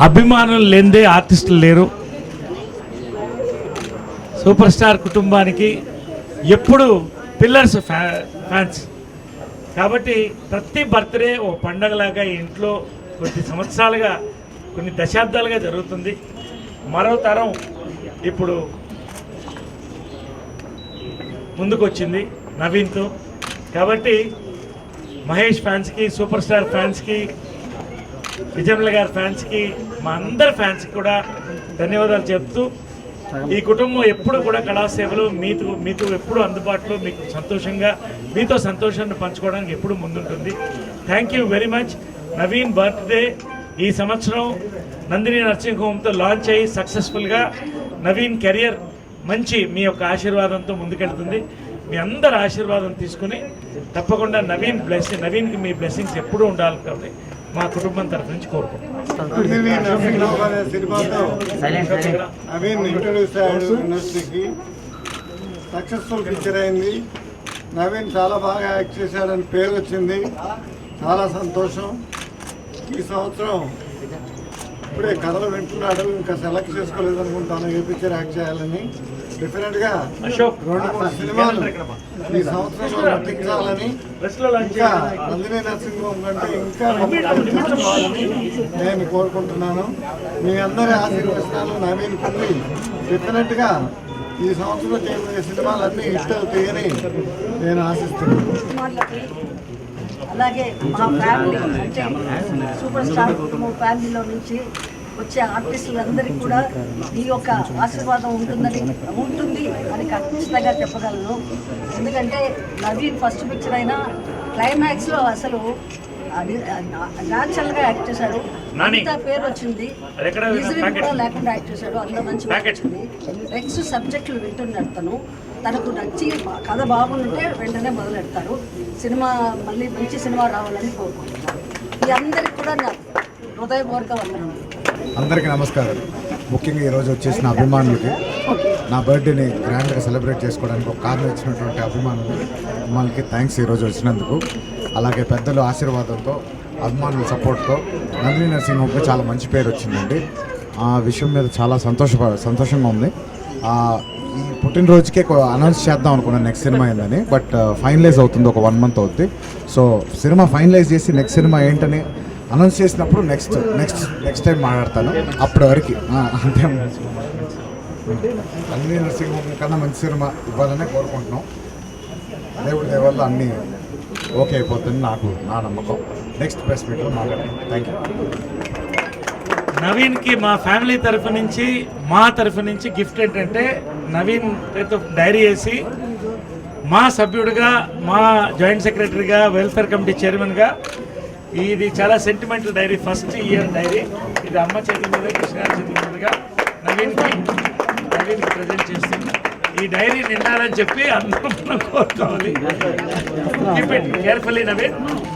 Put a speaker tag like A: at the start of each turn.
A: అభిమానులు లేనిదే ఆర్టిస్టులు లేరు. సూపర్ స్టార్ కుటుంబానికి ఎప్పుడు పిల్లర్స్ ఫ్యాన్స్ కాబట్టి ప్రతి బర్త్డే ఓ పండగలాగా ఇంట్లో కొద్ది సంవత్సరాలుగా కొన్ని దశాబ్దాలుగా జరుగుతుంది. మరో తరం ఇప్పుడు ముందుకొచ్చింది నవీన్తో. కాబట్టి మహేష్ ఫ్యాన్స్కి, సూపర్ స్టార్ ఫ్యాన్స్కి, విజయమ్ల గారి ఫ్యాన్స్కి, మా అందరి ఫ్యాన్స్కి కూడా ధన్యవాదాలు చెప్తూ ఈ కుటుంబం ఎప్పుడు కూడా కళాసేవలు మీతో ఎప్పుడు అందుబాటులో మీకు సంతోషంగా మీతో సంతోషాన్ని పంచుకోవడానికి ఎప్పుడు ముందుంటుంది. Thank you very much. Naveen birthday ఈ సంవత్సరం నందిని నర్సింగ్ హోమ్తో లాంచ్ అయ్యి సక్సెస్ఫుల్గా నవీన్ కెరియర్ మంచి మీ యొక్క ఆశీర్వాదంతో ముందుకెళ్తుంది. మీ అందరి ఆశీర్వాదం తీసుకుని తప్పకుండా నవీన్కి మీ బ్లెస్సింగ్స్ ఎప్పుడూ ఉండాలి కాబట్టి మా కుటుంబం తరఫు నుంచి కోరుకుంటున్నాం.
B: సక్సెస్ఫుల్ పిక్చర్ అయింది. నవీన్ చాలా బాగా యాక్ట్ చేశాడని పేరు వచ్చింది. చాలా సంతోషం. ఈ సంవత్సరం ఇప్పుడే కథలు వింటున్నాడు, ఇంకా సెలెక్ట్ చేసుకోలేదు అనుకుంటాను ఏ పిక్చర్ యాక్ట్ చేయాలని. డెఫినెట్గా 2-3 సినిమాలు ఈ సంవత్సరంలో నటించాలని, ఇంకా నందిని నర్సింగ్ హోమ్ కంటే ఇంకా నటించాలని నేను కోరుకుంటున్నాను. మీ అందరి ఆశీర్వచనాలు నవీన్ పొంది డెఫినెట్గా ఈ సంవత్సరం చేయబోయే సినిమాలన్నీ హిట్ అవుతాయని నేను ఆశిస్తున్నాను.
C: అలాగే మా ఫ్యామిలీ అంటే సూపర్ స్టార్ కుటుంబం ఫ్యామిలీలో నుంచి వచ్చే ఆర్టిస్టులందరికీ కూడా ఈ యొక్క ఆశీర్వాదం ఉంటుంది అని ఖచ్చితంగా చెప్పగలను. ఎందుకంటే నవీన్ ఫస్ట్ పిక్చర్ అయినా క్లైమాక్స్లో అసలు న్యాచురల్గా యాక్ట్ చేశాడు. అంత పేరు వచ్చింది. కూడా లేకుండా యాక్ట్ చేశాడు. అంత మంచి వచ్చింది. నెక్స్ట్ సబ్జెక్టులు వింటున్నాడు తనకు నచ్చి కథ బాగుంటే వెంటనే మొదలెడతారు. సినిమా మళ్ళీ మంచి సినిమా రావాలని కోరుకుంటున్నాను. మీ అందరికి కూడా నా హృదయపూర్వక వందనాలు.
D: అందరికీ నమస్కారం. ముఖ్యంగా ఈరోజు వచ్చేసిన అభిమానులకి, నా బర్త్డేని గ్రాండ్గా సెలబ్రేట్ చేసుకోవడానికి ఒక కారణం ఇచ్చినటువంటి అభిమానులకి థ్యాంక్స్ ఈరోజు వచ్చినందుకు. అలాగే పెద్దల ఆశీర్వాదంతో, అభిమానుల సపోర్ట్తో నందిని నర్సింగ్ హోమ్కి చాలా మంచి పేరు వచ్చిందండి. ఆ విషయం మీద చాలా సంతోషంగా ఉంది. ఈ పుట్టినరోజుకే అనౌన్స్ చేద్దాం అనుకున్నాను నెక్స్ట్ సినిమా ఏందని, బట్ ఫైనలైజ్ అవుతుంది, ఒక 1 month అవుతుంది. సో సినిమా ఫైనలైజ్ చేసి నెక్స్ట్ సినిమా ఏంటని అనౌన్స్ చేసినప్పుడు నెక్స్ట్ టైం మాట్లాడతాను. అప్పటి వరకు అంతే. నందిని నర్సింగ్ హోమ్ కన్నా మంచి సినిమా ఇవ్వాలనే కోరుకుంటున్నాం. దేవుడి దేవల్ల అన్నీ ఓకే అయిపోతుంది నా నమ్మకం. నెక్స్ట్ ప్రెస్ మీట్లో మాట్లాడతాం. Thank you.
A: నవీన్కి మా ఫ్యామిలీ తరఫు నుంచి, మా తరఫు నుంచి గిఫ్ట్ ఏంటంటే నవీన్ పేరుతో డైరీ వేసి మా సభ్యుడిగా, మా జాయింట్ సెక్రటరీగా, వెల్ఫేర్ కమిటీ చైర్మన్గా ఇది చాలా sentimental diary, first year diary. ఇది అమ్మ చేతుల మీద, కృష్ణ చేతుల మీదుగా నవీన్కి ప్రజెంట్ చేస్తుంది. ఈ డైరీ నిండాలని చెప్పి అందరూ కోరుకోవాలి. Keep it carefully Naveen.